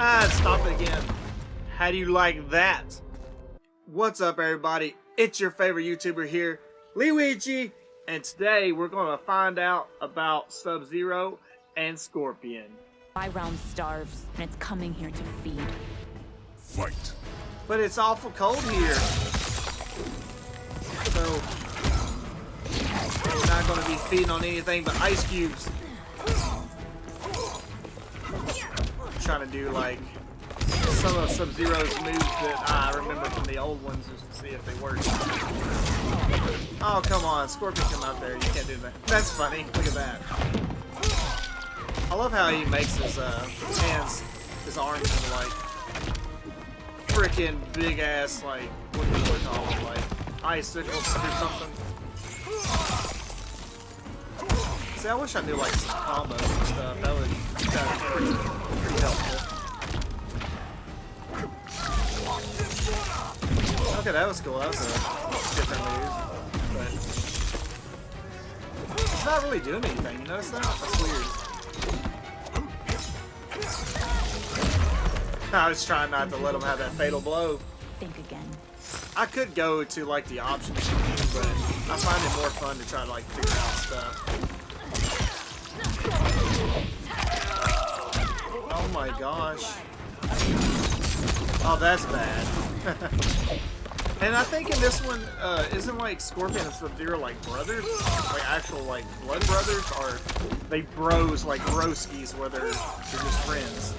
Ah, stop it again. How do you like that? What's up, everybody? It's your favorite YouTuber here, LeeWeeGee, and today we're going to find out about Subzero and Scorpion. My realm starves, and it's coming here to feed. Fight. But it's awful cold here. So, we're not going to be feeding on anything but ice cubes. I'm trying to do like some of Sub-Zero's moves that I remember from the old ones just to see if they work. Oh, come on. Scorpion, come out there. You can't do that. That's funny. Look at that. I love how he makes his hands, his arms into like freaking big ass, like, what do you call them? Like icicles or something. See, I wish I knew like some combos and stuff. That would be pretty helpful. Okay, that was cool. That was a different move, but it's not really doing anything. You notice that? That's weird. I was trying not to let him have that fatal blow. Think again. I could go to like the options menu, but I find it more fun to try to like figure out stuff. Oh my gosh. Oh, that's bad. And I think in this one, isn't like Scorpion and Sub-Zero like brothers? Like actual like blood brothers? Or they bros, like broskies, where they're just friends?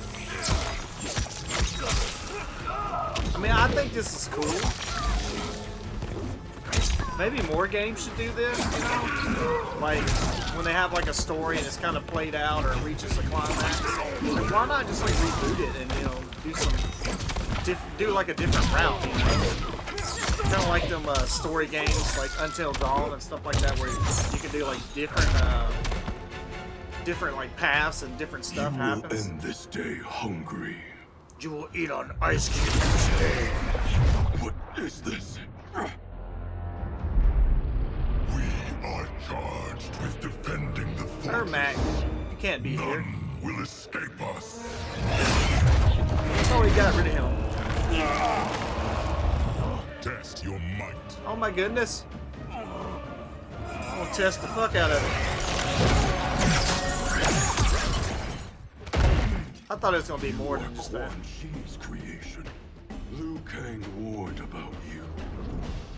I mean, I think this is cool. Maybe more games should do this, you know? Like, when they have like a story and it's kind of played out or it reaches a climax. Like, why not just like reboot it and, you know, do some, do like a different route, you know? Kind of like them story games like Until Dawn and stuff like that, where you can do like different like paths and different stuff happens. You will end this day hungry. You will eat on ice cubes today. What is this? We are charged with defending the fortress. Mac, you can't be here. None will escape us. Oh, we got rid of him. Test your might. Oh my goodness. I'm gonna test the fuck out of it. I thought it was gonna be more than just that. She's creation. Liu Kang warned about you.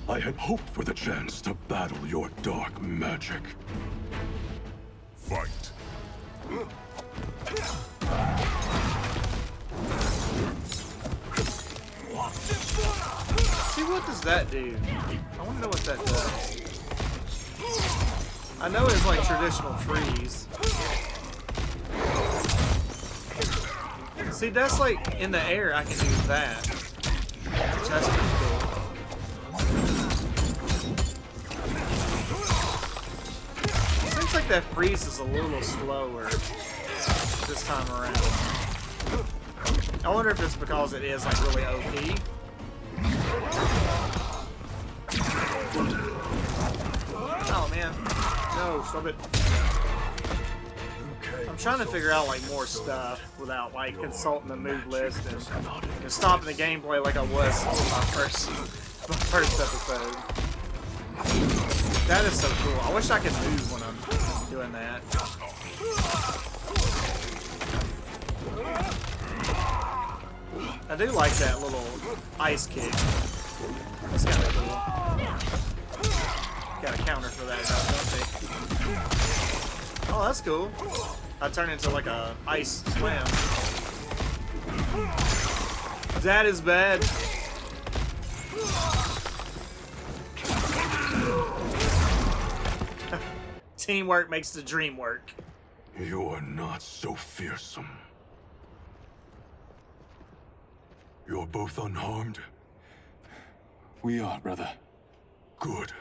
I had hoped for the chance to battle your dark magic. Fight. See, what does that do? I want to know what that does. I know it's like traditional freeze. See, that's like in the air, I can do that. Which that's pretty cool. Seems like that freeze is a little slower this time around. I wonder if it's because it is like really OP. Oh man. No, stop it. I'm trying to figure out like more stuff without like consulting the move list and stopping the gameplay like I was on my first episode. That is so cool. I wish I could move when I'm doing that. I do like that little ice kick. That's kind of cool. Got a counter for that, don't they? Oh, that's cool. I turn into like a ice slam. That is bad. Teamwork makes the dream work. You are not so fearsome. You're both unharmed? We are, brother. Good.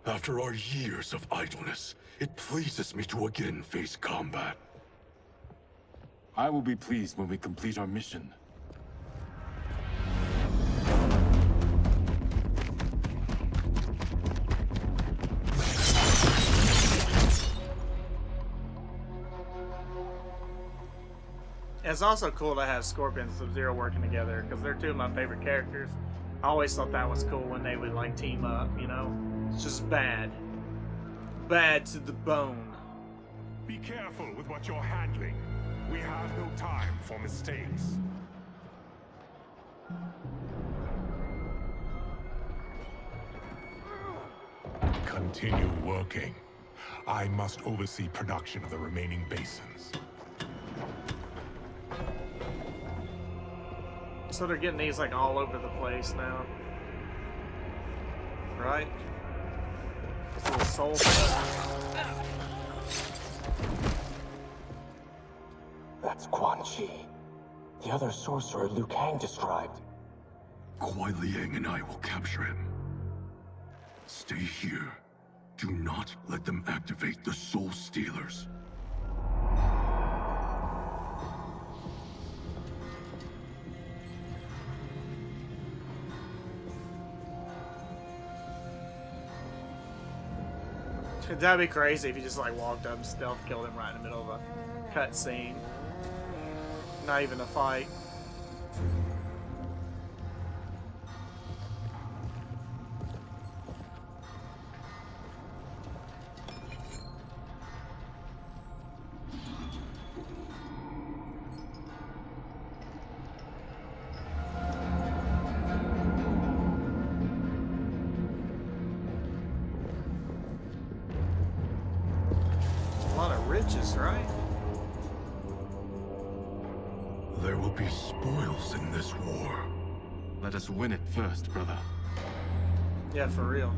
After our years of idleness, it pleases me to again face combat. I will be pleased when we complete our mission. It's also cool to have Scorpion and Sub-Zero working together because they're two of my favorite characters. I always thought that was cool when they would like team up, you know? It's just bad. Bad to the bone. Be careful with what you're handling. We have no time for mistakes. Continue working. I must oversee production of the remaining basins. So they're getting these like all over the place now. Right? This little soul thing. That's Quan Chi. The other sorcerer Liu Kang described. Kuai Liang and I will capture him. Stay here. Do not let them activate the Soul Stealers. That'd be crazy if you just like walked up and stealth killed him right in the middle of a cutscene. Not even a fight. Riches, right? There will be spoils in this war. Let us win it first, brother. Yeah, for real.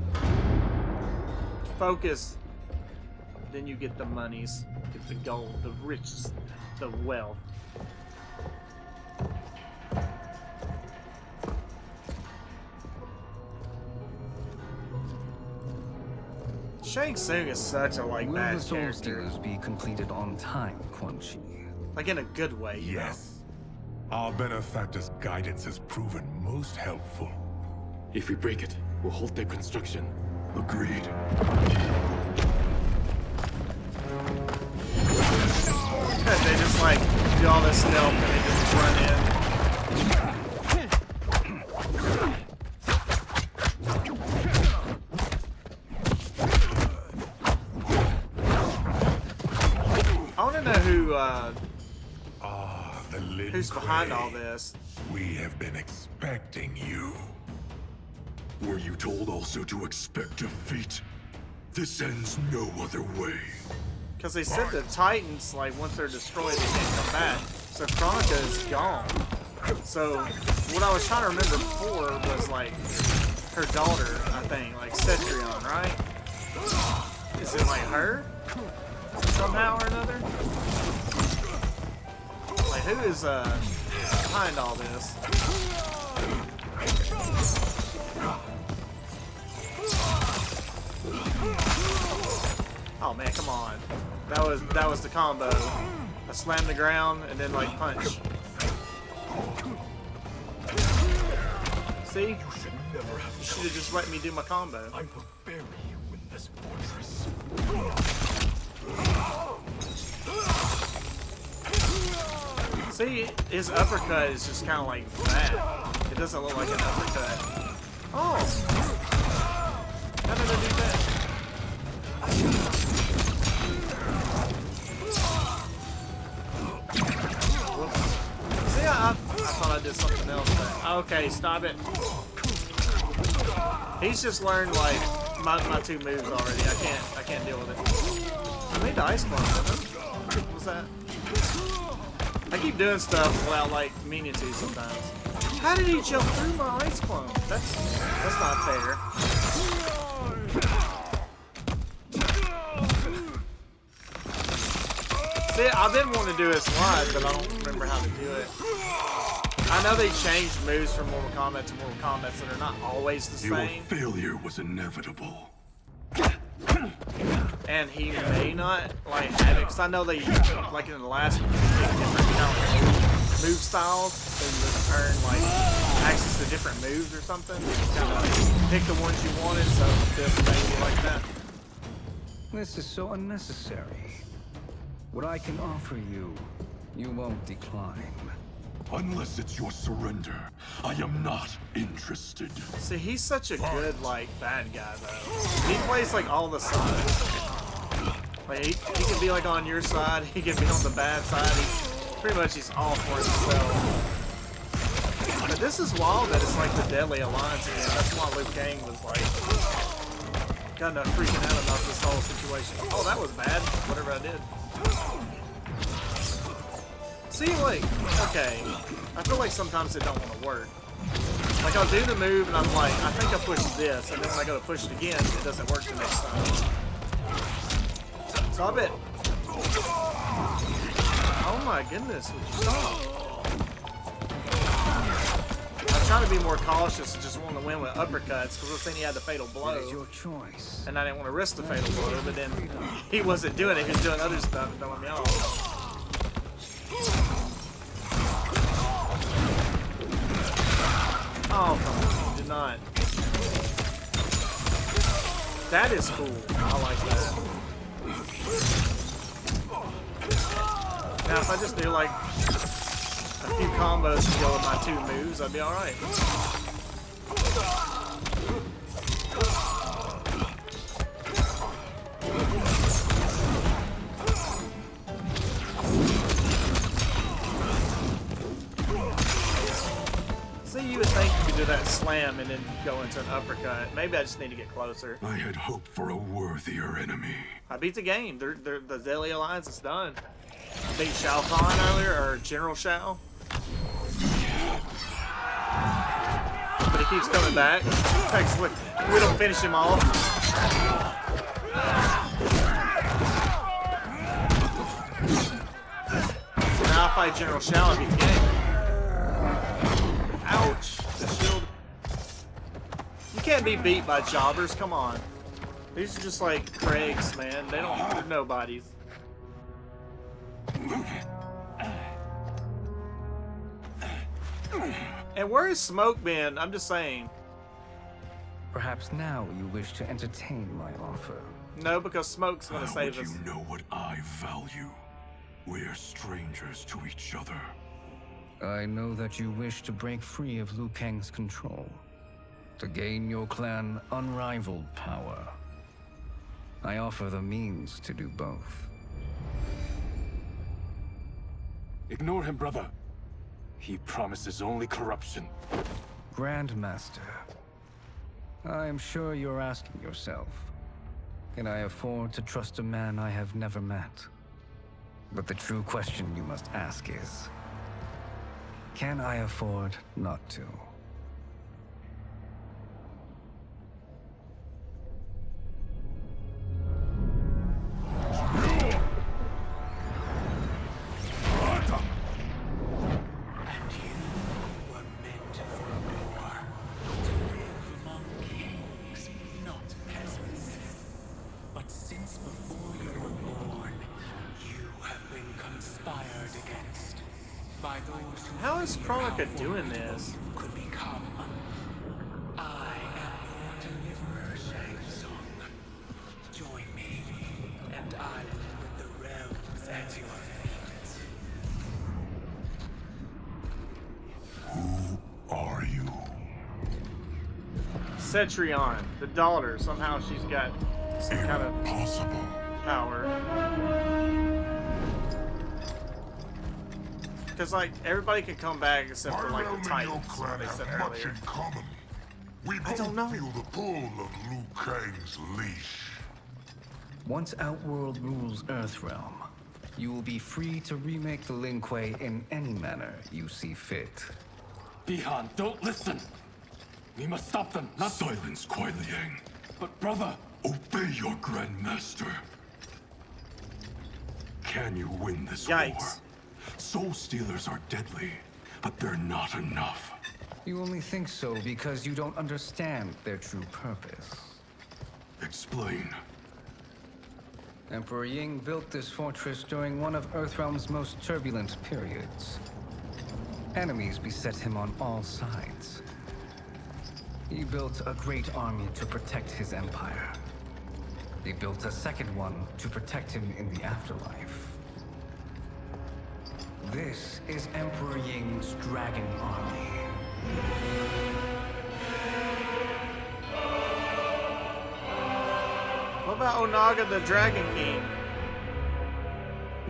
Focus. Then you get the monies, get the gold, the riches, the wealth. Shang Tsung is such a like Will bad the Soul character. Stealers be completed on time, Quan Chi? Like in a good way, you Yes. Our benefactor's guidance has proven most helpful. If we break it, we'll halt their construction. Agreed. They just like do all this stealth and they just run in. I want to know who's behind all this. We have been expecting you. Were you told also to expect defeat? This ends no other way. Because they said the Titans, like, once they're destroyed, they can't come back. So Kronika is gone. So, what I was trying to remember before was, like, her daughter, I think, like, Cetrion, right? Is it, like, her? Somehow or another? Like, who is, behind all this? Oh man, come on. That was the combo. I slammed the ground and then like punch. See? You should have just let me do my combo. I will bury you in this fortress. See, his uppercut is just kind of like that. It doesn't look like an uppercut. Oh! How did I do that? Whoops. See, I thought I did something else there. Okay, stop it. He's just learned like my two moves already. I can't deal with it. I made the ice clone, didn't I? What was that? I keep doing stuff without like meaning to sometimes. How did he jump through my ice clone? That's not fair. See, I've been wanting to do this live, but I don't remember how to do it. I know they changed moves from Mortal Kombat to Mortal Kombat, so they're not always the Your same. failure was inevitable. And he may not like have it, because I know they, like in the last one, they picked different kind of move styles, so you would earn like access to different moves or something. You can kind of pick the ones you wanted, so this maybe like that. This is so unnecessary. What I can offer you You won't decline. Unless it's your surrender, I am not interested. See, he's such a good, like, bad guy, though. He plays, like, all the sides. Like, he can be, like, on your side. He can be on the bad side. Pretty much he's all for himself. But this is wild that it's, like, the Deadly Alliance again. That's why Liu Kang was, like, kind of freaking out about this whole situation. Oh, that was bad. Whatever I did. See, like, okay, I feel like sometimes it don't want to work. Like, I'll do the move, and I'm like, I think I pushed this, and then when I go to push it again, it doesn't work the next time. So I bet... Oh my goodness, would you stop? I'm trying to be more cautious and just want to win with uppercuts, because I was thinking he had the fatal blow. It is your choice. And I didn't want to risk the fatal blow, but then he wasn't doing it, he was doing other stuff and throwing me off. Oh, come on, did not. That is cool. I like that. Now, if I just do like a few combos to go with my 2 moves, I'd be alright. See, you would think you could do that slam and then go into an uppercut. Maybe I just need to get closer. I had hoped for a worthier enemy. I beat the game. The Deadly Alliance is done. I beat Shao Kahn earlier, or General Shao. But he keeps coming back. We don't finish him off. So now I fight General Shao and beat the game. Ouch. The shield. You can't be beat by jobbers. Come on. These are just like Craigs, man. They're nobodies. And where is Smoke been? I'm just saying. Perhaps now you wish to entertain my offer. No, because Smoke's gonna How save would us. you know what I value? We're strangers to each other. I know that you wish to break free of Liu Kang's control, to gain your clan unrivaled power. I offer the means to do both. Ignore him, brother. He promises only corruption. Grandmaster, I am sure you're asking yourself, can I afford to trust a man I have never met? But the true question you must ask is, can I afford not to? How is Kronika doing this? I am your deliverer, Shang Tsung. Join me, and I will put the realms at your feet. Who are you? Cetrion, the daughter. Somehow she's got some kind of Impossible. power. Because, like, everybody can come back except for, like, the Titans. They said much earlier. in common. We I don't know. feel the pull of Liu Kang's leash. Once Outworld rules Earthrealm, you will be free to remake the Lin Kuei in any manner you see fit. Bihan, don't listen. We must stop them. Not Silence, Kuai Liang. but brother. Obey your Grandmaster. Can you win this Yikes. war? Soul Stealers are deadly, but they're not enough. You only think so because you don't understand their true purpose. Explain. Emperor Ying built this fortress during one of Earthrealm's most turbulent periods. Enemies beset him on all sides. He built a great army to protect his empire. He built a second one to protect him in the afterlife. This is Emperor Ying's dragon army. What about Onaga the Dragon King?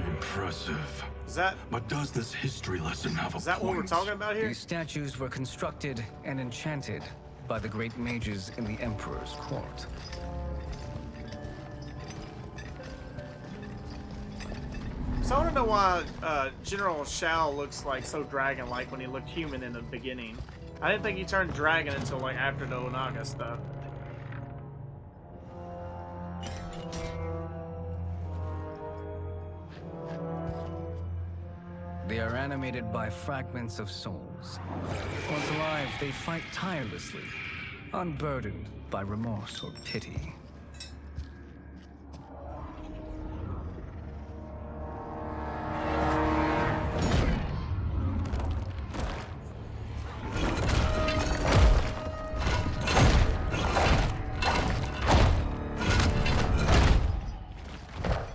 Impressive. Is that But does this history lesson have a is that what we're point? talking about here? These statues were constructed and enchanted by the great mages in the Emperor's court. So I want to know why General Shao looks like so dragon-like when he looked human in the beginning. I didn't think he turned dragon until like after the Onaga stuff. They are animated by fragments of souls. Once alive, they fight tirelessly, unburdened by remorse or pity.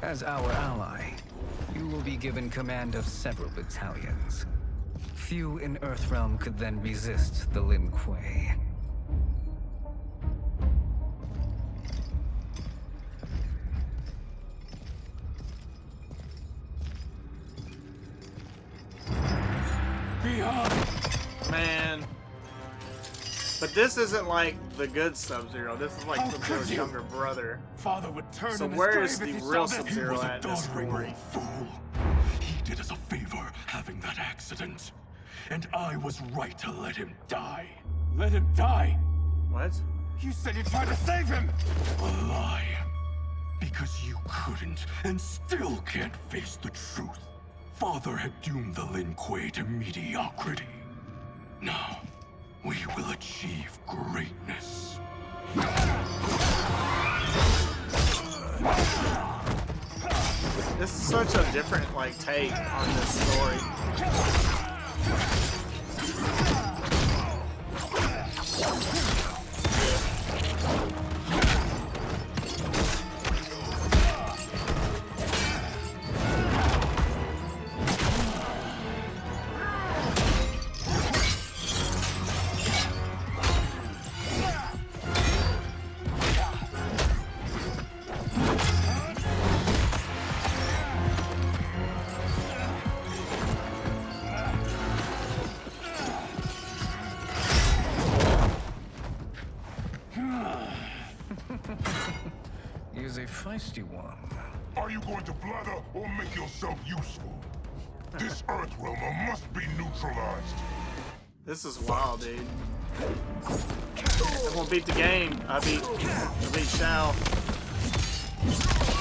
As our ally, you will be given command of several battalions. Few in Earthrealm could then resist the Lin Kuei. Man. But this isn't like the good Sub-Zero. This is like Sub-Zero's younger brother. Father would turn So in his where grave is if the he real saw this. He Sub-Zero was a at in this doddering story? old fool. He did us a favor having that accident. And I was right to let him die. Let him die. What? You said you tried to save him. A lie. Because you couldn't and still can't face the truth. Father had doomed the Lin Kuei to mediocrity. Now, we will achieve greatness. This is such a different like take on this story. He is a feisty one. Are you going to blather or make yourself useful? This Earthrealmer must be neutralized. This is wild, dude. I'm gonna beat the game. I beat Shao.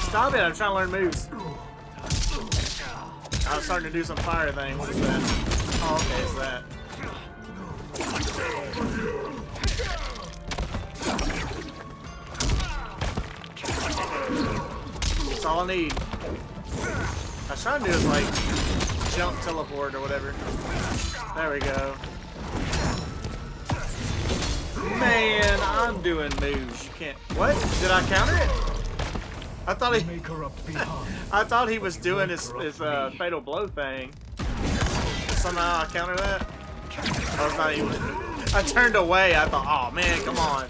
Stop it! I'm trying to learn moves. I was starting to do some fire thing. What is that? Oh, okay, it's that. That's all I need. I was trying to do is like jump, teleport, or whatever. There we go. Man, I'm doing moves. You can't. What? Did I counter it? I thought he. I thought he was doing his fatal blow thing. Somehow I countered that. I was not even. I turned away. I thought, oh man, come on.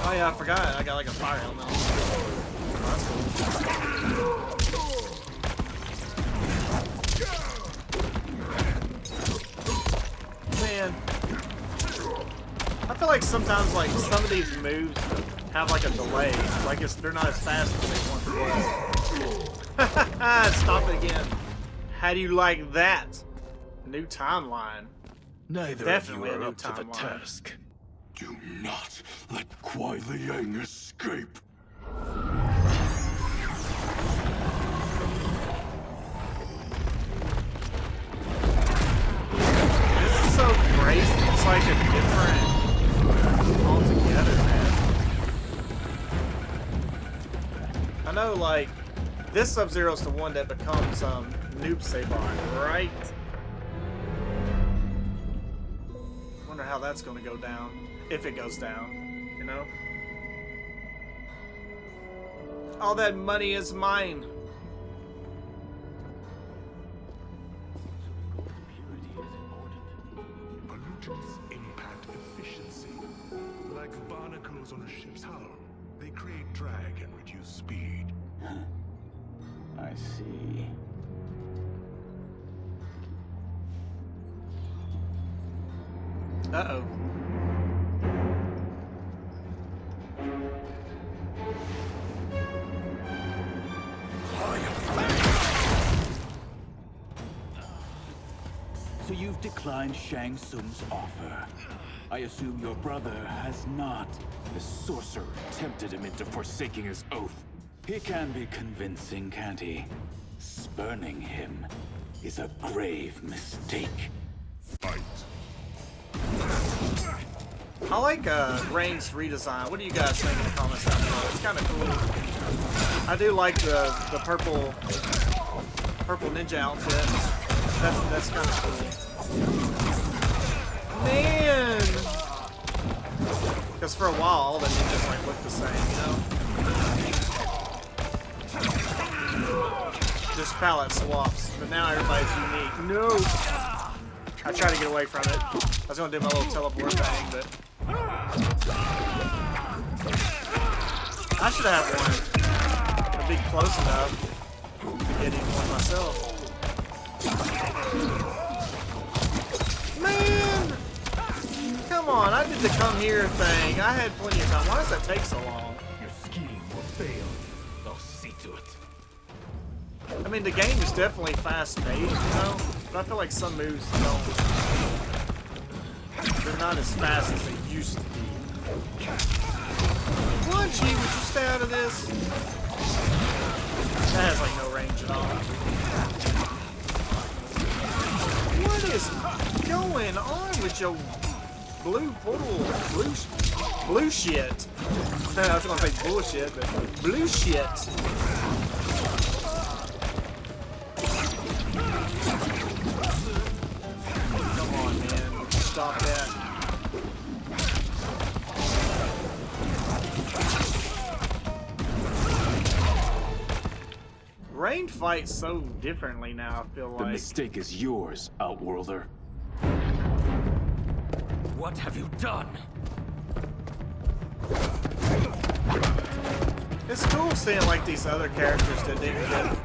Oh yeah, I forgot. I got like a fire element. Oh, that's cool. Man. I feel like sometimes like some of these moves have like a delay. Like they're not as fast as they once was. Stop it again. How do you like that? New timeline. Neither Definitely of a you new are up to the timeline. task. Do not let Kuai Liang escape. This is so great. It's like a different altogether, man. I know, like, this Sub-Zero's the one that becomes Noob Sabon, right? Wonder how that's gonna go down. If it goes down, you know? All that money is mine. like barnacles on a ship's hull. They create drag and reduce speed. I see. Uh-oh. So you've declined Shang Tsung's offer. I assume your brother has not. The sorcerer tempted him into forsaking his oath. He can be convincing, can't he? Spurning him is a grave mistake. Fight. I like Rain's redesign. What do you guys think in the comments down below? It's kind of cool. I do like the purple ninja outfit. That's kind of cool. Man! Because for a while, all the ninjas like look the same, you know? Just palette swaps, but now everybody's unique. No! I tried to get away from it. I was gonna do my little teleport thing, but I should have one. It'd be close enough to get even one myself. Man! Come on, I did the come here thing. I had plenty of time. Why does that take so long? Your scheme will fail. I'll see to it. I mean, the game is definitely fast-paced, you know? But I feel like some moves don't. They're not as fast as they used to be. Lunchy, would you stay out of this? That has like no range at all. What is going on with your blue portal? Blue shit. I was gonna say bullshit, but blue shit. Come on, man. Stop that. Rain fights so differently now, I feel like. The mistake is yours, Outworlder. What have you done? It's cool seeing like these other characters that didn't get a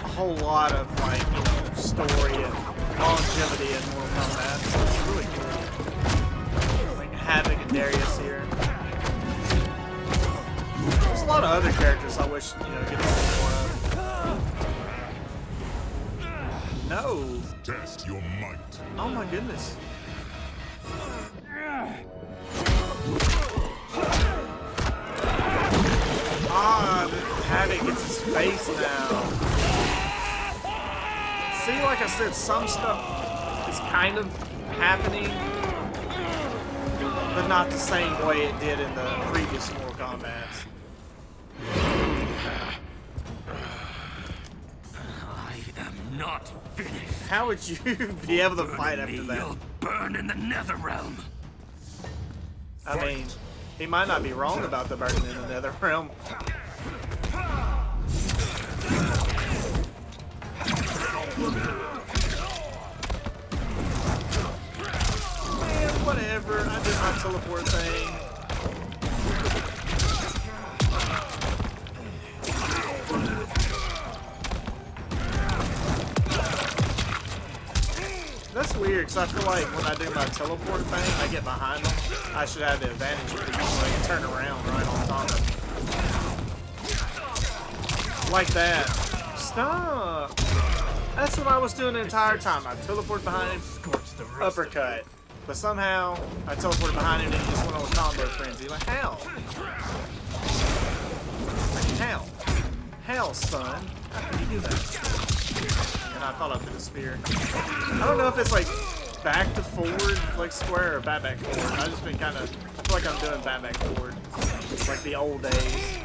whole lot of like, you know, story and longevity in Mortal Kombat. So it's really cool. Like Havoc and Darius here. There's a lot of other characters I wish, you know, get to see more of. No. Test your might. Oh my goodness. Ah, Havoc gets his face now. See, like I said, some stuff is kind of happening, but not the same way it did in the previous Mortal Kombat. I am not finished. How would you be able to fight after that? You'll burn in the NetherRealm. I mean, he might not be wrong about the burden in the NetherRealm. Man, whatever. I did my teleport thing. That's weird, because I feel like when I do my teleport thing, I get behind them. I should have the advantage pretty quickly and turn around right on top of them. Like that. Stop! That's what I was doing the entire time. I teleport behind him, uppercut. But somehow, I teleported behind him and he just went on a combo frenzy. Like, how? Like, how? How, son? How can you do that? And I thought I threw the spear. I don't know if it's like back to forward, like square, or back forward. I've just been kind of, I feel like I'm doing back forward. It's like the old days.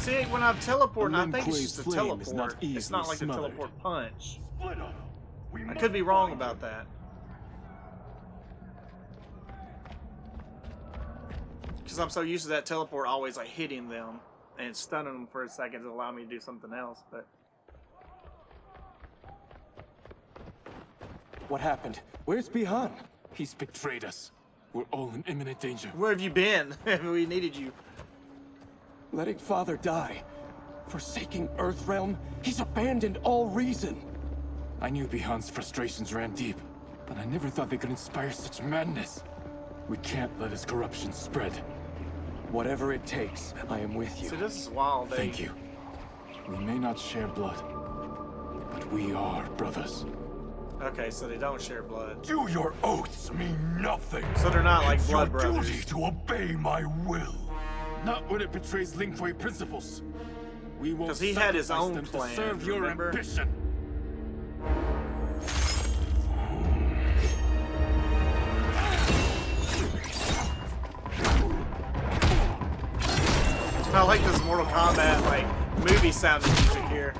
See, when I'm teleporting, I think it's just a teleport. It's not like the teleport punch. I could be wrong about that. Because I'm so used to that teleport always like hitting them and stunning them for a second to allow me to do something else, but What happened? Where's Bihan? He's betrayed us. We're all in imminent danger. Where have you been? We needed you. Letting Father die. Forsaking Earthrealm. He's abandoned all reason. I knew Bihan's frustrations ran deep, but I never thought they could inspire such madness. We can't let his corruption spread. Whatever it takes, I am with you. See, this is wild. Thank you. We may not share blood, but we are brothers. Okay, so they don't share blood. Do your oaths mean nothing? So they're not like It's blood your brothers. duty to obey my will. Not when it betrays Lin Kuei principles. We won't 'Cause he had his sacrifice own them plan, to serve your remember? ambition. I like this Mortal Kombat like movie sounding music here.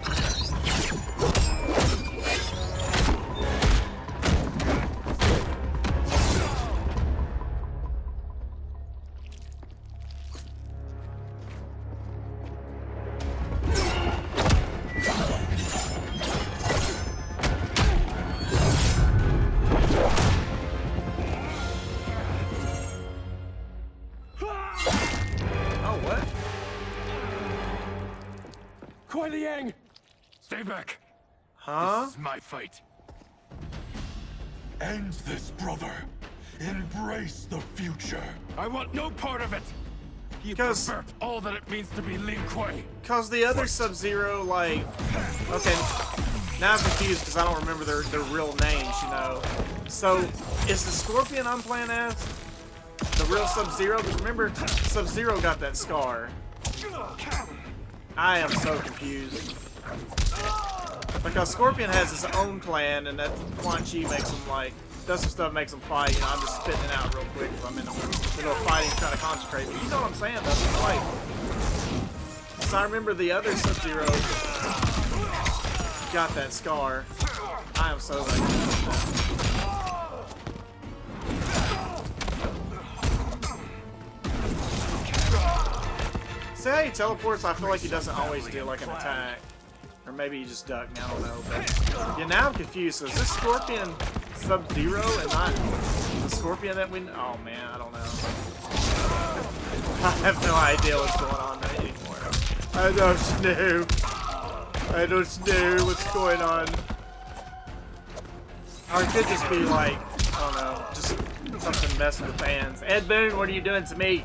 Oh, what? Kuai Liang! Stay back. Huh? This is my fight. End this, brother. Embrace the future. I want no part of it. You Because- pervert all that it means to be Lin Kuei. Cause the other Sub-Zero, like, okay, now I'm confused because I don't remember their real names, you know. So, is the Scorpion I'm playing as the real Sub-Zero? Because remember, Sub-Zero got that scar. I am so confused. Because Scorpion has his own clan, and that Quan Chi makes him, like, does some stuff, makes him fight. You know, I'm just spitting it out real quick if I'm in the middle of fighting, trying to concentrate. But you know what I'm saying, though. It's like, so I remember the other Sub-Zero got that scar. I am so see how he teleports? I feel like he doesn't always do like an attack. Or maybe he just ducked me, I don't know. But yeah, now I'm confused. So is this Scorpion Sub-Zero and not the Scorpion that we... Oh man, I don't know. I have no idea what's going on anymore. I don't know. I don't know what's going on. Or it could just be like, I don't know, just something messing with fans. Ed Boon, what are you doing to me?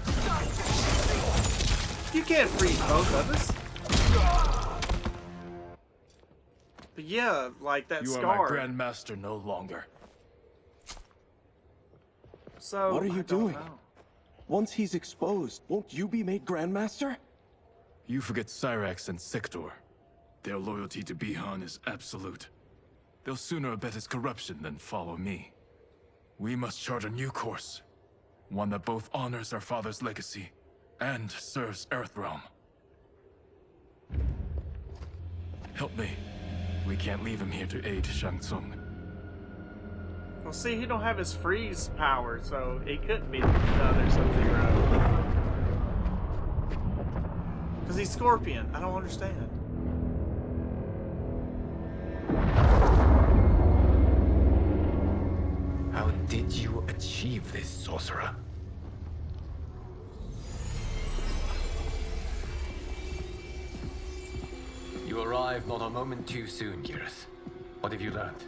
You can't freeze both of us. But yeah, like that You scar. are my grandmaster no longer. So What are I you don't doing? know. Once he's exposed, won't you be made Grandmaster? You forget Cyrax and Sector. Their loyalty to Bihan is absolute. They'll sooner abet his corruption than follow me. We must chart a new course. One that both honors our father's legacy and serves Earthrealm. Help me. We can't leave him here to aid Shang Tsung. Well, see, he don't have his freeze power, so he couldn't be the other Sub-Zero. Because he's Scorpion. I don't understand. How did you achieve this, sorcerer? You arrived not a moment too soon, Geras. What have you learned?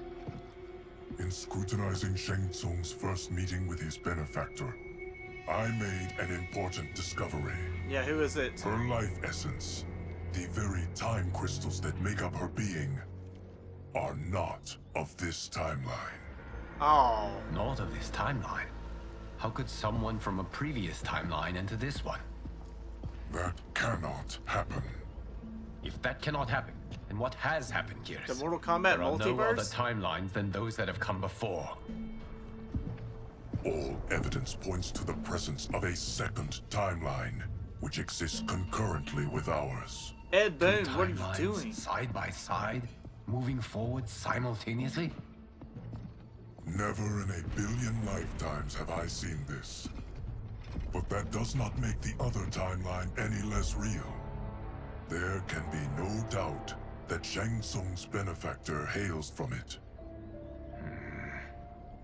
In scrutinizing Shang Tsung's first meeting with his benefactor, I made an important discovery. Yeah, who is it? Her life essence, the very time crystals that make up her being, are not of this timeline. Oh. Not of this timeline. How could someone from a previous timeline enter this one? That cannot happen. If that cannot happen, then what has happened, Geras? The Mortal Kombat There are no other multiverse? timelines than those that have come before. All evidence points to the presence of a second timeline, which exists concurrently with ours. Ed Boon, Two what are you timelines doing? Side by side, moving forward simultaneously? Never in a billion lifetimes have I seen this. But that does not make the other timeline any less real. There can be no doubt that Shang Tsung's benefactor hails from it.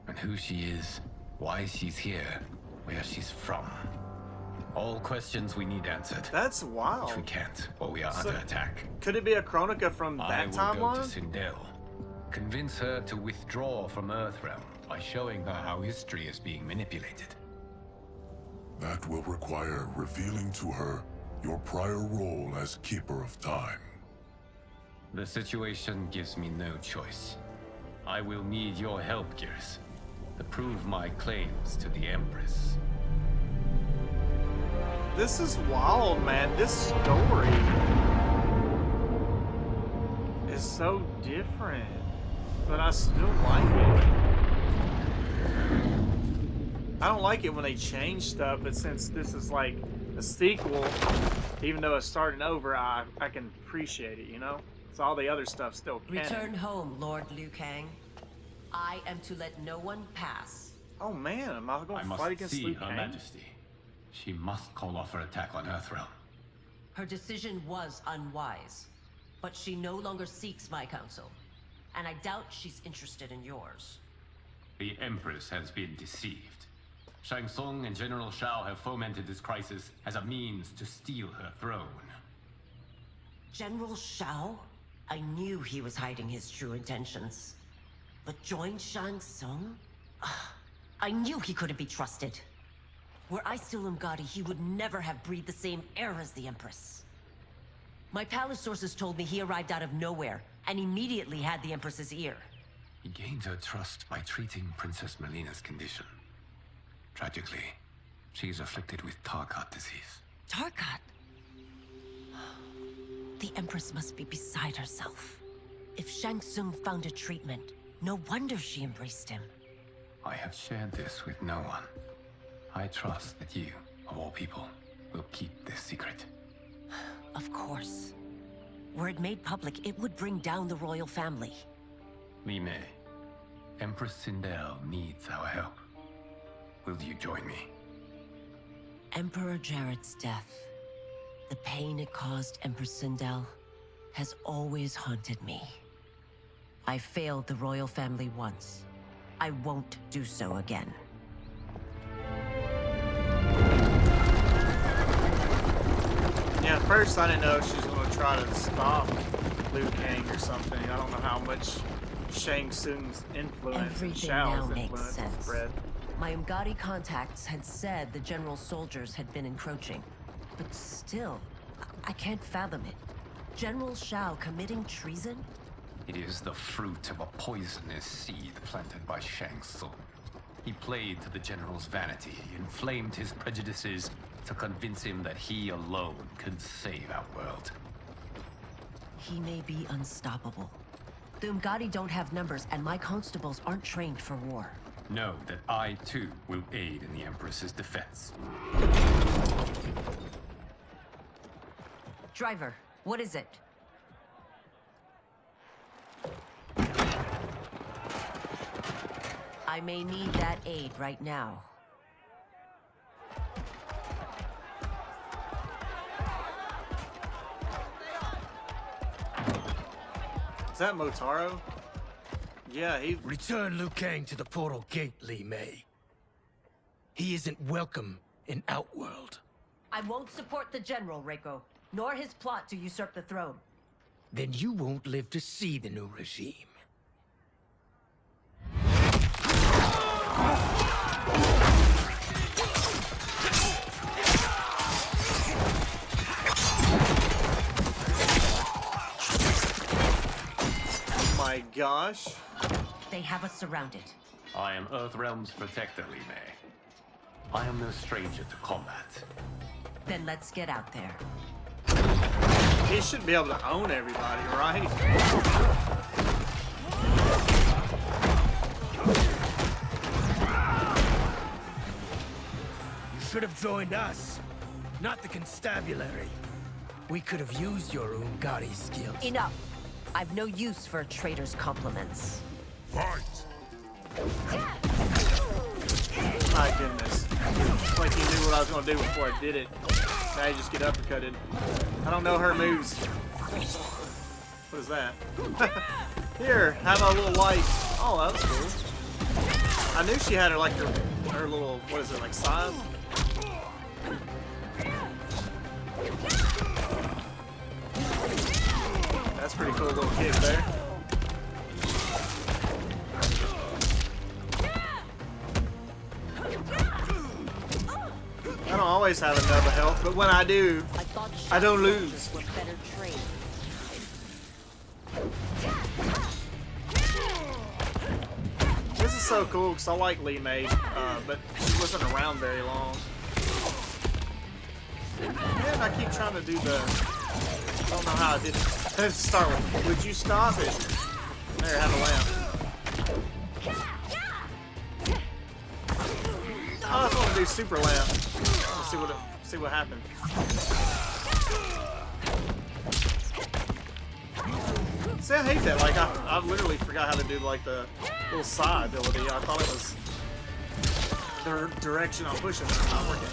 and who she is, why she's here, where she's from. All questions we need answered. That's wild. Which we can't, or we are under attack. Could it be a Chronica from I that will timeline? go to Sindel. Convince her to withdraw from Earthrealm by showing her how history is being manipulated. That will require revealing to her your prior role as Keeper of Time. The situation gives me no choice. I will need your help, Gears, to prove my claims to the Empress. This is wild, man. This story is so different, but I still like it. I don't like it when they change stuff, but since this is like a sequel, even though it's starting over, I can appreciate it, you know? So all the other stuff still canon. Return home, Lord Liu Kang. I am to let no one pass. Oh man, am I going to fight against see Liu Her Kang? Majesty. She must call off her attack on Earthrealm. Her decision was unwise, but she no longer seeks my counsel, and I doubt she's interested in yours. The Empress has been deceived. Shang Tsung and General Shao have fomented this crisis as a means to steal her throne. General Shao? I knew he was hiding his true intentions. But join Shang Tsung? I knew he couldn't be trusted. Were I still Umgadi, he would never have breathed the same air as the Empress. My palace sources told me he arrived out of nowhere, and immediately had the Empress's ear. He gained her trust by treating Princess Melina's condition. Tragically, she is afflicted with Tarkat disease. Tarkat? The Empress must be beside herself. If Shang Tsung found a treatment, no wonder she embraced him. I have shared this with no one. I trust that you, of all people, will keep this secret. Of course. Were it made public, it would bring down the royal family. Li-Mei, Empress Sindel needs our help. Will you join me? Emperor Jared's death, the pain it caused Empress Sindel, has always haunted me. I failed the royal family once. I won't do so again. Yeah, at first I didn't know if she was going to try to stop Liu Kang or something. I don't know how much Shang Tsung's influence and Everything Shao's now makes influence sense. spread. My Umgadi contacts had said the general's soldiers had been encroaching. But still, I can't fathom it. General Shao committing treason? It is the fruit of a poisonous seed planted by Shang Tsung. He played to the general's vanity, inflamed his prejudices to convince him that he alone could save our world. He may be unstoppable. The Umgadi don't have numbers, and my constables aren't trained for war. Know that I, too, will aid in the Empress's defense. Driver, what is it? I may need that aid right now. Is that Motaro? Yeah, he... Return Liu Kang to the portal gate, Li-Mei. He isn't welcome in Outworld. I won't support the General, Reiko, nor his plot to usurp the throne. Then you won't live to see the new regime. Oh my gosh. They have us surrounded. I am Earthrealm's protector, Li-Mei. I am no stranger to combat. Then let's get out there. He should be able to own everybody, right? You should have joined us, not the constabulary. We could have used your Umgadi skills. Enough! I've no use for a traitor's compliments. Fight! My goodness. It's like he knew what I was going to do before I did it. Now you just get uppercutted. I don't know her moves. What is that? Here, have a little light. Oh, that was cool. I knew she had her like her little, what is it, like scythe? That's pretty cool little kick there. I don't always have enough health, but when I do, I don't lose. This is so cool because I like Li-Mei, but she wasn't around very long. And I keep trying to do the... I don't know how I did it. Let's start with, would you stop it? There, have a lamp. Oh, I just want to do super lamp. Let's see what happens. See, I hate that. Like, I literally forgot how to do like the little side ability. I thought it was the direction I'm pushing. It's not working.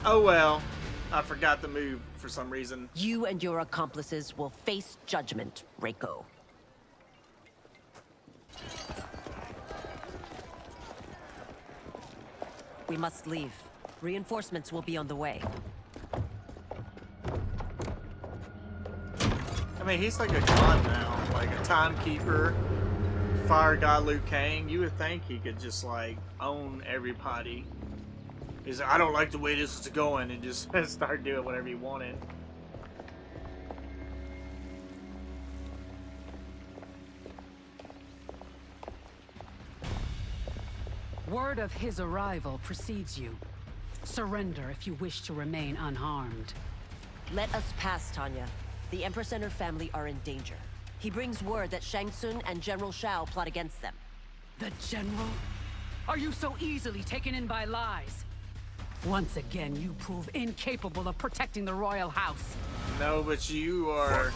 Oh well, I forgot the move for some reason. You and your accomplices will face judgment, Reiko. We must leave. Reinforcements will be on the way. I mean, he's like a god now, like a timekeeper, fire god Liu Kang. You would think he could just like own everybody. He's like, I don't like the way this is going, and just start doing whatever he wanted. Word of his arrival precedes you. Surrender if you wish to remain unharmed. Let us pass, Tanya. The Empress and her family are in danger. He brings word that Shang Tsung and General Shao plot against them. The General? Are you so easily taken in by lies? Once again, you prove incapable of protecting the royal house. No, but you are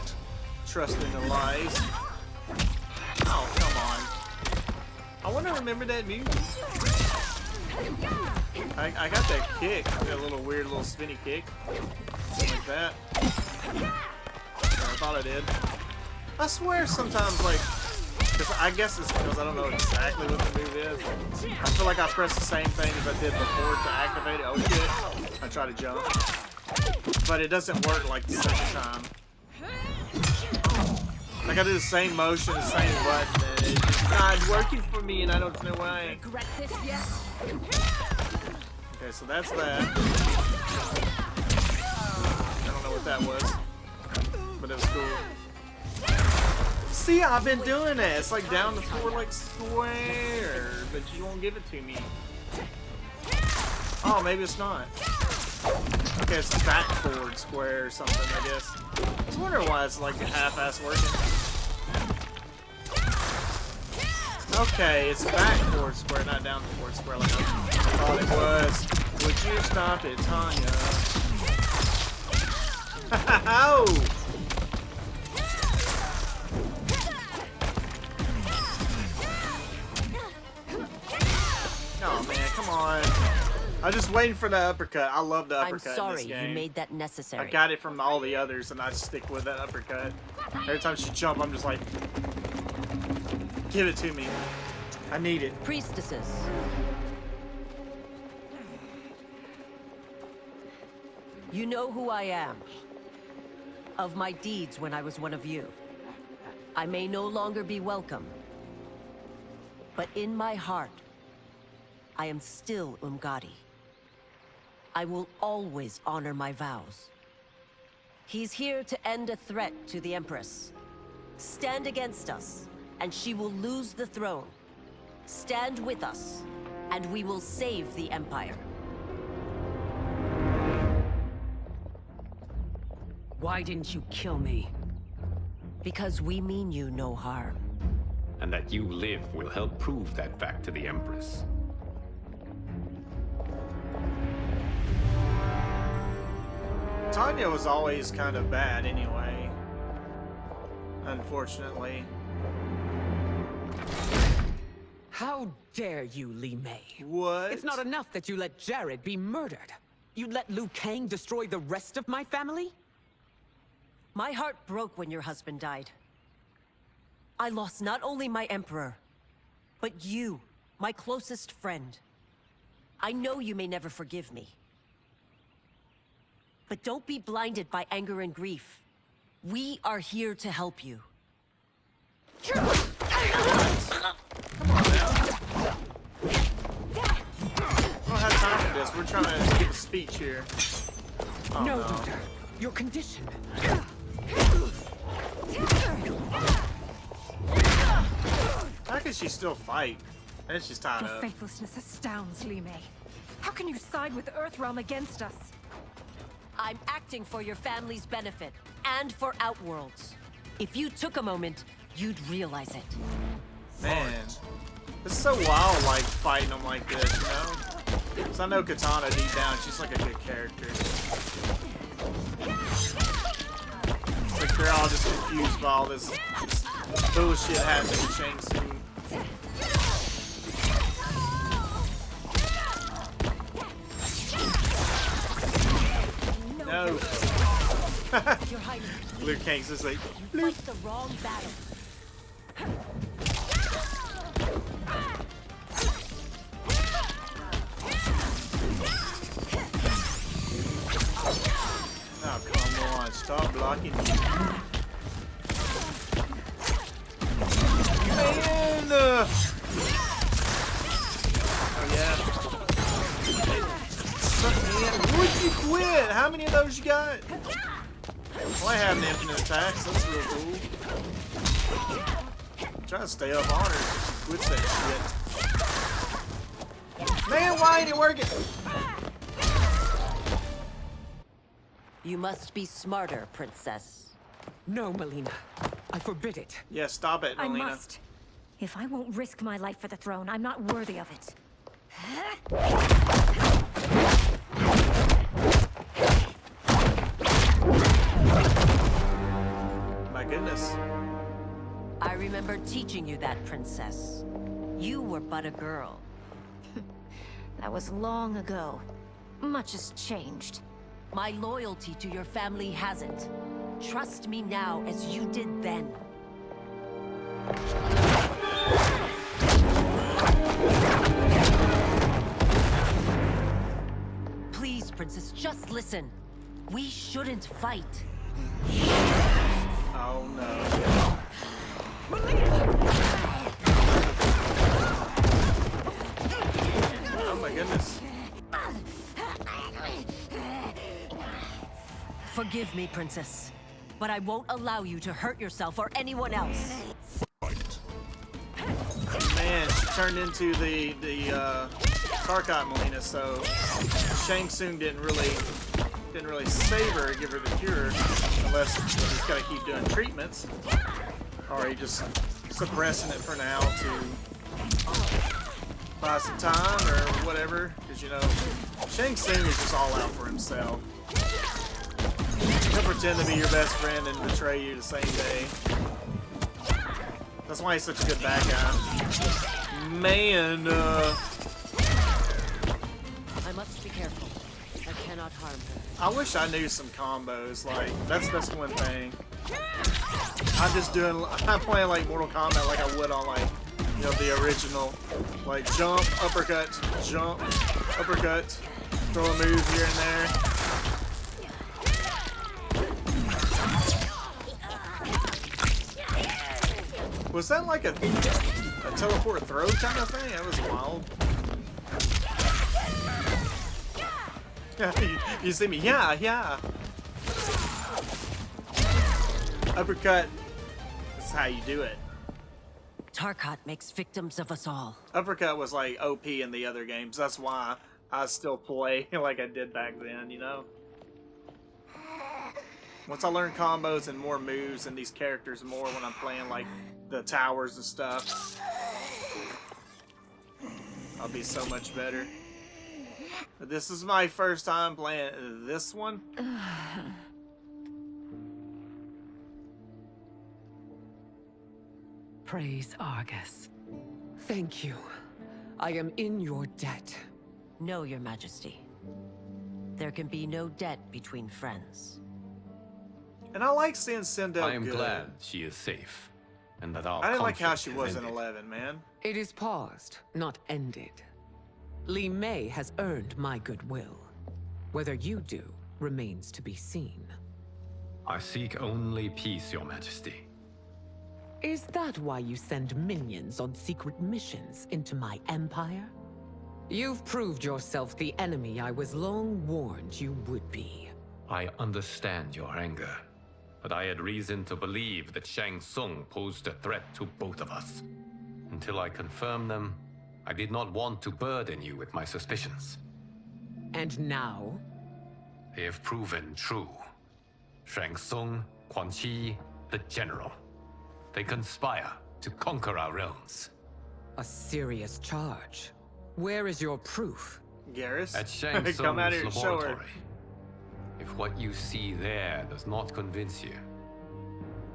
trusting the lies. Oh, come on. I want to remember that music. I got that kick, that little weird little spinny kick. Like that. I thought I did. I swear sometimes, like, cause I guess it's because I don't know exactly what the move is. I feel like I pressed the same thing as I did before to activate it. Oh shit. I try to jump. But it doesn't work like the second time. Like I do the same motion, the same button, and it's just not working for me, and I don't know why. Regret this yet? Okay, so that's that. I don't know what that was, but it was cool. See, I've been doing it. It's like down to 4 like square, but you won't give it to me. Oh, maybe it's not. Okay, it's back forward square or something, I guess. I was wondering why it's like half-ass working. Okay, it's back forward square, not down forward square like I thought it was. Would you stop it, Tanya? Oh! Oh man, come on. I was just waiting for the uppercut. I love the uppercut. I'm sorry in this game. you made that necessary. I got it from all the others, and I stick with that uppercut. Every time she jump, I'm just like, give it to me. I need it. Priestesses. You know who I am. Of my deeds when I was one of you. I may no longer be welcome. But in my heart, I am still Umgadi. I will always honor my vows. He's here to end a threat to the Empress. Stand against us, and she will lose the throne. Stand with us, and we will save the Empire. Why didn't you kill me? Because we mean you no harm. And that you live will help prove that fact to the Empress. Tanya was always kind of bad anyway. Unfortunately. How dare you, Li-Mei? What? It's not enough that you let Jared be murdered. You'd let Liu Kang destroy the rest of my family? My heart broke when your husband died. I lost not only my emperor, but you, my closest friend. I know you may never forgive me. But don't be blinded by anger and grief. We are here to help you. Come on now. I don't have time for this. We're trying to give a speech here. Oh, no, Doctor. Your condition. How can she still fight? And she's tied Your up. faithlessness astounds, Li-Mei. How can you side with Earthrealm against us? I'm acting for your family's benefit, and for Outworld's. If you took a moment, you'd realize it. Man, it's so wild, like, fighting them like this, you know? Because I know Katana, deep down, she's like a good character. It's like they're all just confused by all this bullshit happening in Shang Tsung. No. Liu Kang's just like, you fight the wrong battle. oh, come on, stop blocking me. Man! Oh, yeah. Man, would you quit? How many of those you got? Well, I have an infinite attacks. That's real cool. I'm trying to stay up on her. She quits that shit. Man, why ain't it working? You must be smarter, Princess. No, Melina. I forbid it. Yeah, stop it, Melina. I must. If I won't risk my life for the throne, I'm not worthy of it. My goodness. I remember teaching you that, Princess. You were but a girl. That was long ago. Much has changed. My loyalty to your family hasn't. Trust me now as you did then. Please, Princess, just listen. We shouldn't fight. Oh no. Oh my goodness. Forgive me, Princess, but I won't allow you to hurt yourself or anyone else. Man, she turned into the Tarkat Melina, so Shang Tsung didn't really save her, give her the cure, unless he's got to keep doing treatments, or he just suppressing it for now to buy some time or whatever. Because you know, Shang Tsung is just all out for himself. He'll pretend to be your best friend and betray you the same day. That's why he's such a good bad guy. Man, I must be careful. I cannot harm her. I wish I knew some combos. Like, that's one thing. I'm playing like Mortal Kombat like I would on like, you know, the original. Like jump, uppercut, throw a move here and there. Was that like a teleport throw kind of thing? That was wild. You see me? Yeah. Uppercut. That's how you do it. Tarkat makes victims of us all. Uppercut was like OP in the other games. That's why I still play like I did back then, you know? Once I learn combos and more moves and these characters more when I'm playing like the towers and stuff, I'll be so much better. But this is my first time playing this one. Praise Argus. Thank you. I am in your debt. No, Your Majesty. There can be no debt between friends. And I like seeing Sindel I am good. glad she is safe, and that our I didn't like how conflict she is was in ended. 11, man. It is paused, not ended. Li-Mei has earned my goodwill. Whether you do remains to be seen. I seek only peace, Your Majesty. Is that why you send minions on secret missions into my empire? You've proved yourself the enemy I was long warned you would be. I understand your anger, but I had reason to believe that Shang Tsung posed a threat to both of us. Until I confirmed them, I did not want to burden you with my suspicions. And now? They have proven true. Shang Tsung, Quan Chi, the General. They conspire to conquer our realms. A serious charge. Where is your proof? Garrus? At Shang Come out Tsung's here and show her. laboratory. If what you see there does not convince you,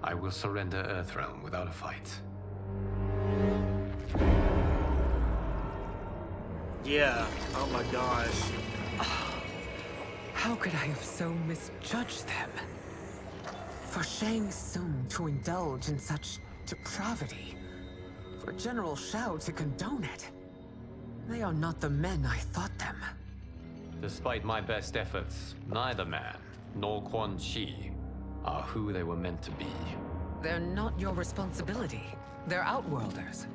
I will surrender Earthrealm without a fight. Yeah. Oh my gosh. How could I have so misjudged them? For Shang Tsung to indulge in such depravity, for General Shao to condone it, they are not the men I thought them. Despite my best efforts, neither man nor Quan Chi are who they were meant to be. They're not your responsibility. They're outworlders.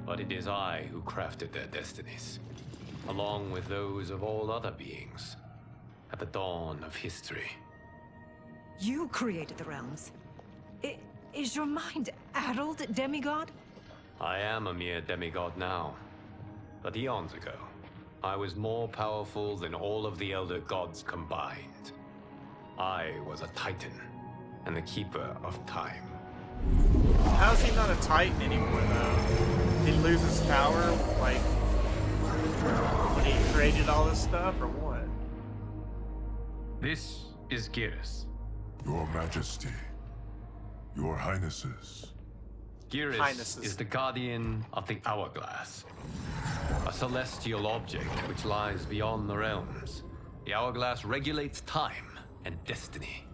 But it is I who crafted their destinies, along with those of all other beings, at the dawn of history. You created the realms. Is your mind addled, demigod? I am a mere demigod now, but eons ago, I was more powerful than all of the Elder Gods combined. I was a Titan, and the Keeper of Time. How's he not a Titan anymore, though? Did he lose his power, like, when he created all this stuff, or what? This is Geras. Your Majesty, Your Highnesses. Geras is the guardian of the Hourglass, a celestial object which lies beyond the realms. The Hourglass regulates time and destiny.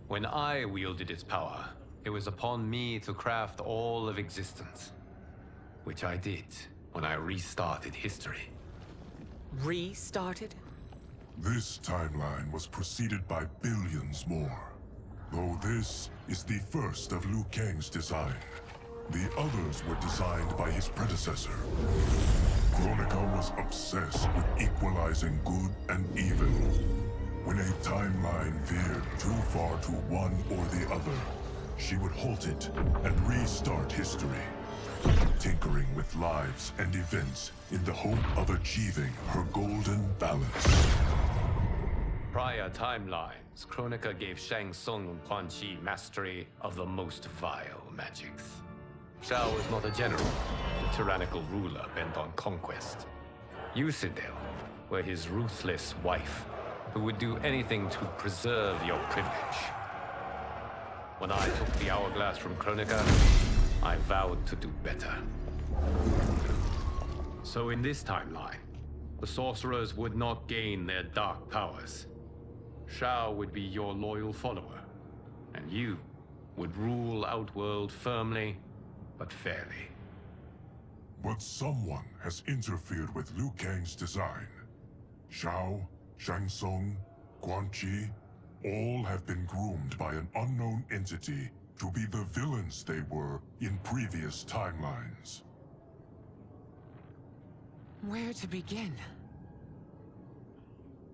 When I wielded its power, it was upon me to craft all of existence, which I did when I restarted history. Restarted? This timeline was preceded by billions more. Though this is the first of Liu Kang's design. The others were designed by his predecessor. Kronika was obsessed with equalizing good and evil. When a timeline veered too far to one or the other, she would halt it and restart history, tinkering with lives and events in the hope of achieving her golden balance. Prior timelines, Kronika gave Shang Tsung and Quan Chi mastery of the most vile magics. Shao was not a general, a tyrannical ruler bent on conquest. You, Sindel, were his ruthless wife, who would do anything to preserve your privilege. When I took the Hourglass from Kronika, I vowed to do better. So in this timeline, the sorcerers would not gain their dark powers. Shao would be your loyal follower, and you would rule Outworld firmly, but fairly. But someone has interfered with Liu Kang's design. Shao, Shang Tsung, Quan Chi, all have been groomed by an unknown entity to be the villains they were in previous timelines. Where to begin?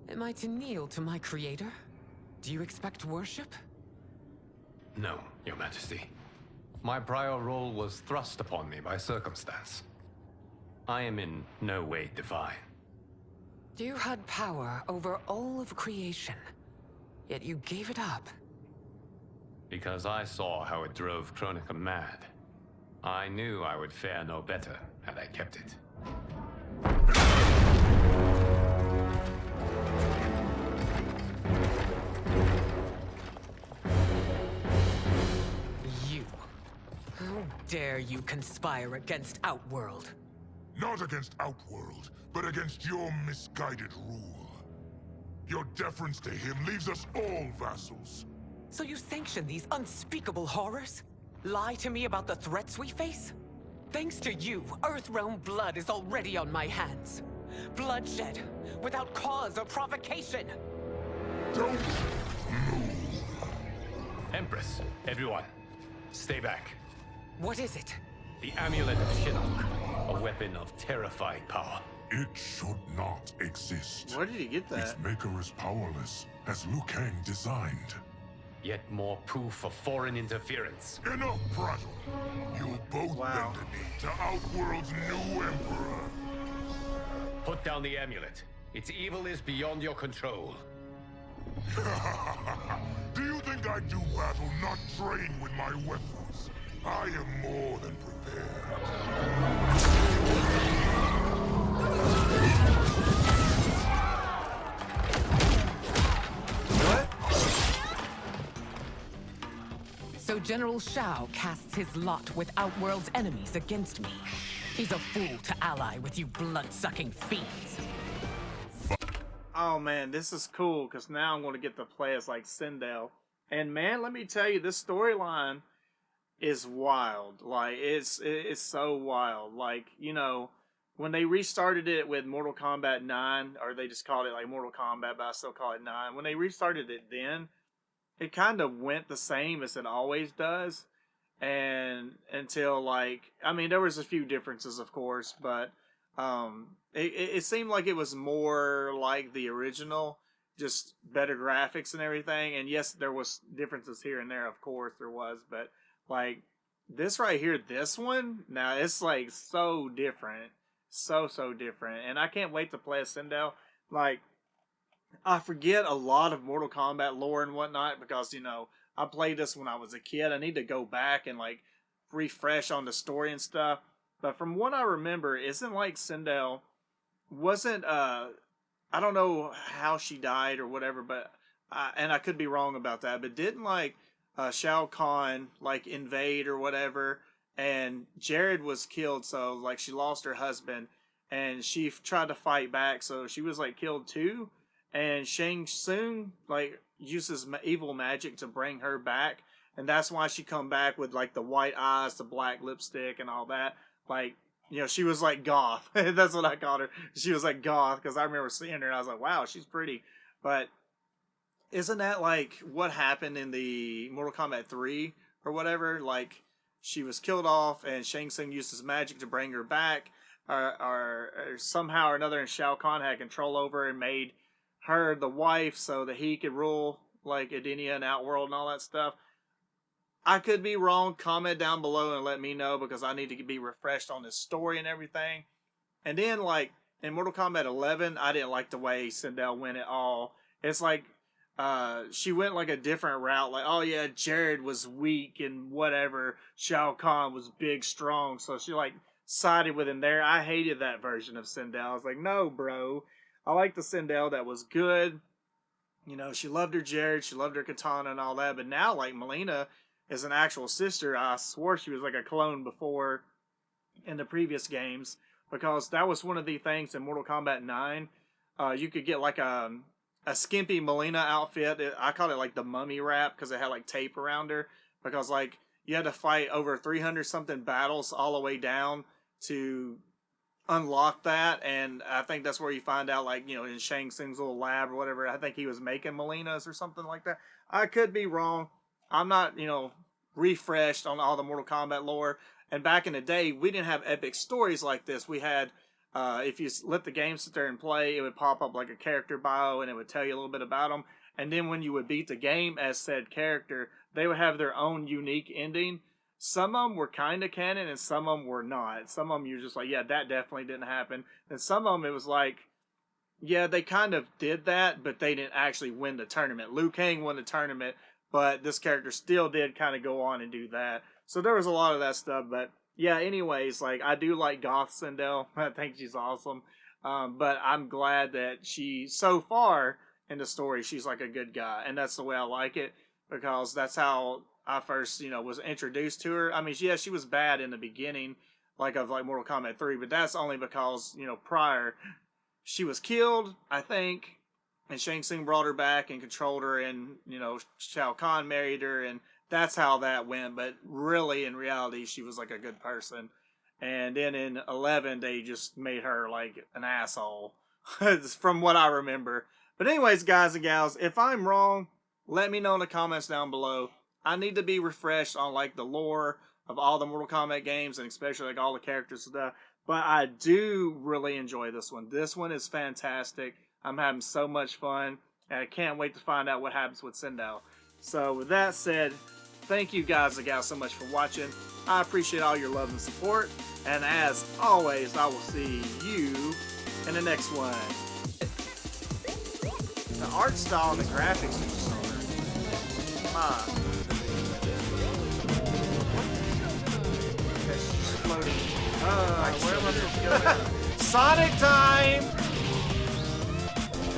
Am I to kneel to my creator? Do you expect worship? No, Your Majesty. My prior role was thrust upon me by circumstance. I am in no way divine. You had power over all of creation, yet you gave it up. Because I saw how it drove Kronika mad. I knew I would fare no better had I kept it. You. How dare you conspire against Outworld? Not against Outworld, but against your misguided rule. Your deference to him leaves us all vassals. So you sanction these unspeakable horrors? Lie to me about the threats we face? Thanks to you, Earthrealm blood is already on my hands. Bloodshed, without cause or provocation. Don't Empress, everyone, stay back. What is it? The Amulet of Shinnok, a weapon of terrifying power. It should not exist. Where did you get that? Its maker is powerless, as Liu Kang designed. Yet more proof of foreign interference. Enough prattle. You'll both bend the knee to Outworld's new emperor. Put down the amulet. Its evil is beyond your control. Do you think I do battle not trained with my weapons? I am more than prepared. So General Shao casts his lot with Outworld's enemies against me. He's a fool to ally with you blood-sucking fiends. Oh man, this is cool because now I'm going to get to play as like Sindel. And man, let me tell you, this storyline is wild. Like it's so wild. Like, you know, when they restarted it with Mortal Kombat 9, or they just called it like Mortal Kombat, but I still call it 9. When they restarted it then, it kind of went the same as it always does. And until like, I mean, there was a few differences, of course, but it seemed like it was more like the original, just better graphics and everything. And yes, there was differences here and there, of course there was, but like this right here, this one, now it's like so different, so different, and I can't wait to play as Sindel. Like, I forget a lot of Mortal Kombat lore and whatnot because, you know, I played this when I was a kid. I need to go back and like refresh on the story and stuff. But from what I remember, isn't like Sindel wasn't I don't know how she died or whatever, but and I could be wrong about that, but didn't like Shao Kahn like invade or whatever, and Jared was killed, so like she lost her husband and she tried to fight back, so she was like killed too. And Shang Tsung like uses evil magic to bring her back, and that's why she come back with like the white eyes, the black lipstick, and all that. Like, you know, she was like goth. That's what I called her. She was like goth because I remember seeing her and I was like, wow, she's pretty. But isn't that like what happened in the Mortal Kombat 3 or whatever? Like, she was killed off and Shang Tsung used his magic to bring her back, or somehow or another, and Shao Kahn had control over her and made her the wife so that he could rule like Edenia and Outworld and all that stuff. I could be wrong. Comment down below and let me know because I need to be refreshed on this story and everything. And then like in Mortal Kombat 11, I didn't like the way Sindel went at all. It's like she went like a different route. Like, oh yeah, Jared was weak and whatever. Shao Kahn was big, strong. So she like sided with him there. I hated that version of Sindel. I was like, no, bro. I like the Sindel that was good. You know, she loved her Jared, she loved her katana and all that. But now, like, Mileena is an actual sister. I swore she was like a clone before in the previous games, because that was one of the things in Mortal Kombat 9. You could get like a skimpy Mileena outfit. I called it like the mummy wrap because it had like tape around her. Because like you had to fight over 300 something battles all the way down to unlock that, and I think that's where you find out, like, you know, in Shang Tsung's little lab or whatever, I think he was making Mileena's or something like that. I could be wrong. I'm not, you know, refreshed on all the Mortal Kombat lore. And back in the day, we didn't have epic stories like this. We had, if you let the game sit there and play, it would pop up like a character bio and it would tell you a little bit about them. And then when you would beat the game as said character, they would have their own unique ending. Some of them were kind of canon and some of them were not. Some of them you're just like, yeah, that definitely didn't happen. And some of them it was like, yeah, they kind of did that, but they didn't actually win the tournament. Liu Kang won the tournament, but this character still did kind of go on and do that. So there was a lot of that stuff. But yeah, anyways, like, I do like Goth Sindel. I think she's awesome. But I'm glad that she, so far in the story, she's like a good guy. And that's the way I like it, because that's how I first, you know, was introduced to her. I mean, yeah, she was bad in the beginning, like of like Mortal Kombat 3, but that's only because, you know, prior she was killed, I think, And Shang Tsung brought her back and controlled her, and, you know, Shao Kahn married her, and that's how that went. But really, in reality, she was like a good person. And then in 11, they just made her like an asshole, from what I remember. But anyways, guys and gals, if I'm wrong, let me know in the comments down below. I need to be refreshed on like the lore of all the Mortal Kombat games, and especially like all the characters and stuff. But I do really enjoy this one. This one is fantastic. I'm having so much fun, and I can't wait to find out what happens with Sindel. So with that said, thank you guys and gals so much for watching. I appreciate all your love and support. And as always, I will see you in the next one. The art style and the graphics are just exploding. Where am I supposed to go now? Sonic time!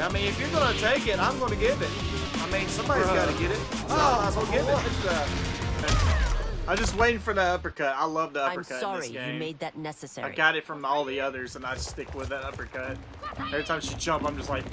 I mean, if you're gonna take it, I'm gonna give it. I mean, somebody's gotta get it. So I might as well give it. I'm just waiting for the uppercut. I love the uppercut. I'm sorry in this game. you made that necessary. I got it from all the others, and I stick with that uppercut. Every time she jump, I'm just like...